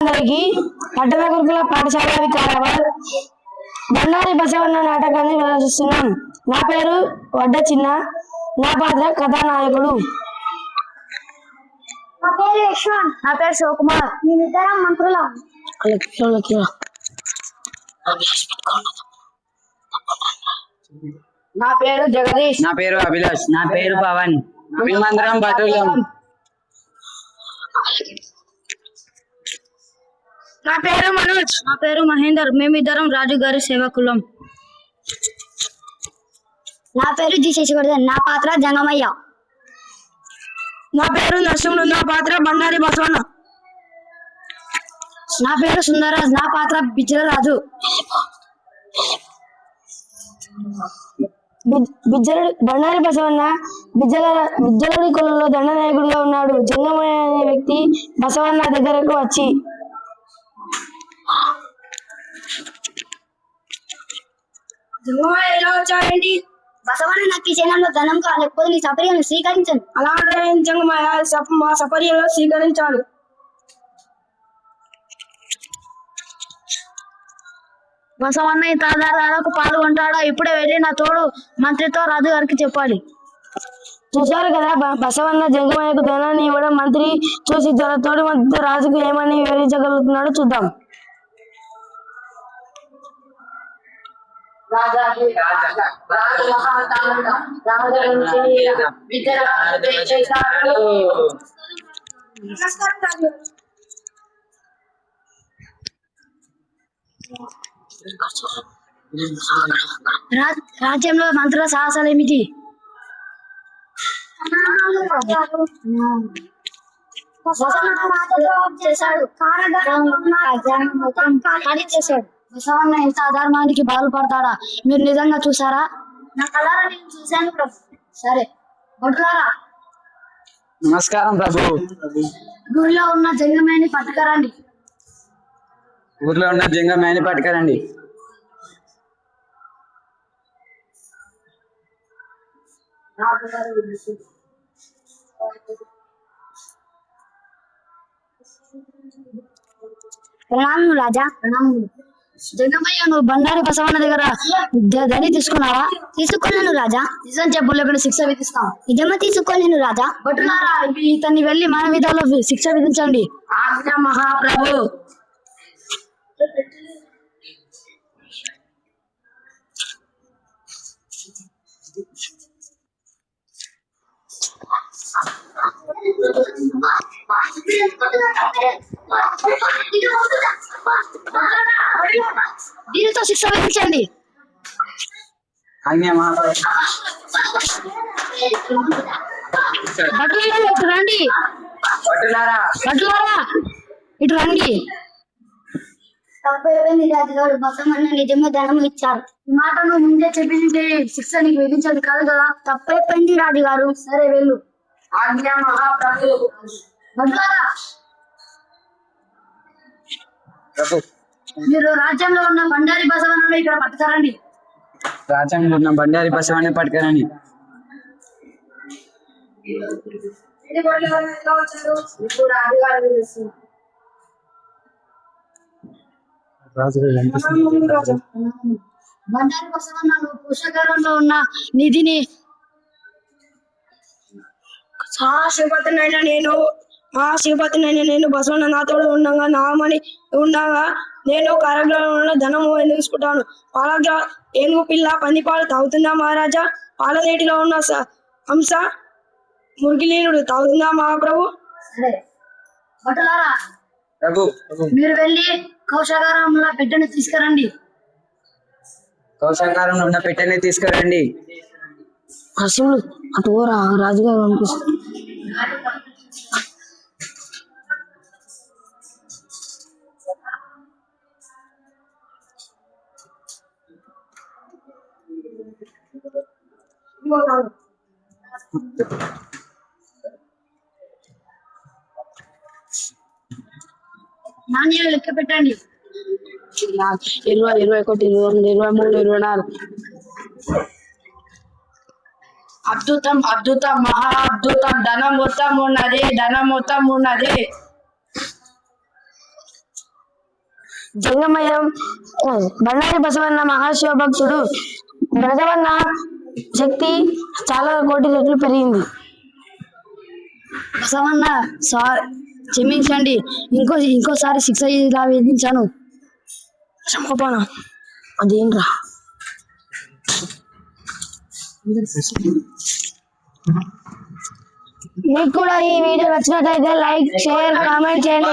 అందరికి పట్టణ గురుకుల పాఠశాల వికారాబాద్ బండారి బసవన్న నాటకాన్ని ప్రదర్శిస్తున్నాం. నా పేరు వడ్డ చిన్న, నా పాత్ర కథానాయకుడు. నా పేరు యశ్వంత్. నా పేరు శివకుమార్. మేమిద్దరం మంత్రులం. నా పేరు జగదీష్. నా పేరు అభిలాష్. నా పేరు పవన్. మేమందరం భటులం. నా పేరు మనోజ్. నా పేరు మహేందర్. మేమిద్దరం రాజుగారి సేవకులం. నా పేరు జి శశివర్ధన్. నా పాత్ర జంగమయ్య. నా పేరు నరసింహుడు. నా పాత్ర బండారి బసవన్న. నా పేరు సుందరరాజ్. నా పాత్ర బిజ్జలరాజు. బండారి బసవన్న బిజ్జలుడి కులంలో దండనాయకుడిగా ఉన్నాడు. జంగమయ్య అనే వ్యక్తి బసవన్న దగ్గరకు వచ్చి జంగమయ్య ఎలా వచ్చాడండి? బసవన్న నాకు ఈ సేనంలో ధనం కాలేకపోతే నీ సపర్యను స్వీకరించను. అలా అంటే జంగమయ్య మా సపర్యలో స్వీకరించాలి. బసవన్న ఈ తాదాలకు పాల్గొంటాడా? ఇప్పుడే వెళ్ళి నా తోడు మంత్రితో రాజు గారికి చెప్పాలి. చూశారు కదా, బసవన్న జంగమయ్యకు ధనాన్ని ఇవ్వడం మంత్రి చూసి తోడి మంత్రితో రాజుకు ఏమని వివరించగలుగుతున్నాడో చూద్దాం. రాజ్యంలో మంత్రుల సాహసాలు ఏమిటి? చేశాడు. బసవన్న ఇంత అధర్మానికి బాధపడతాడా? మీరు నిజంగా చూసారా? నా కళ్ళారా నేను చూశాను ప్రభు. సరే భటులారా, నమస్కారం ప్రభు. ఊరిలో ఉన్న జంగమయ్యని పట్టుకరండి. ఊర్లో ఉన్న జంగమయ్యని పట్టుకరండి. ప్రణామం రాజా. ప్రణామం. జంగమయ్య, నువ్వు బండారి బసవన్న దగ్గర ధని తీసుకున్నావా? తీసుకున్నాను రాజా. నిజం చెప్పు, లేకుండా శిక్ష విధిస్తాం. నిజమా తీసుకోలేను రాజా. భటులారా, ఇతన్ని వెళ్ళి మన విధాలో శిక్ష విధించండి. ఆజ్ఞ మహాప్రభు. దీనితో శిక్ష విధించండి. ఆజ్ఞ మహాప్రభు. భటులారా, ఇటు రండి. భటులారా, భటులారా, ఇటు రండి. తప్పైపోయింది రాజుగారు. బసవన్న నిజమే ధనం ఇచ్చారు. ఈ మాట నువ్వు ముందే చెప్పింది శిక్ష నీకు విధించదు కాదు కదా. తప్పైపోయింది రాజుగారు. సరే వెళ్ళు. ఆజ్ఞ మహాప్రభు. భటులారా, ప్రభు. మీరు రాజ్యంలో ఉన్న బండారి బసవన్నను ఇక్కడ పట్టుతారండి. రాజ్యంలో ఉన్న బండారి బసవన్న పట్టుకరండి. బండారి బసవన్న, నువ్వు పుష్కరంలో ఉన్న నిధిని శివపతినైనా నేను బసవన్న నాతోడు ఉండగా నేను కారాగృహంలో ధనము తీసుకుంటాను. పాలగ్ర ఏనుగు పిల్ల పందిపాలు తాగుతుందా మహారాజా? పాలనేటిలో ఉన్న హంస మురిగిలీనుడు తాగుతుందా మహాప్రభు? సరే భటులారా, ప్రభు. మీరు వెళ్ళి కౌశాగారంలో పెట్టెను తీసుకురండి. కౌశాగారంలో ఉన్న పెట్టెని తీసుకురండి. నరసింహుడు అటు రాజుగారు అనిపిస్తుంది. నాణ్యాలు లెక్క పెట్టండి. 20, 21, 22, 23, 24. అద్భుతం అద్భుతం మహా అద్భుతం. ధనం మొత్తం ఉన్నది, ధనం మొత్తం ఉన్నది. జంగమయ్యం బండారి బసవన్న మహాశివభక్తుడు. బసవన్న శక్తి చాలా కోటి రెట్లు పెరిగింది. బసవన్న క్షమించండి, ఇంకోసారి శిక్ష ఇలా విధించాను. క్షమాపణ. అదేంట్రా? మీకు కూడా ఈ వీడియో నచ్చినట్లయితే లైక్, షేర్, కామెంట్ చేయండి.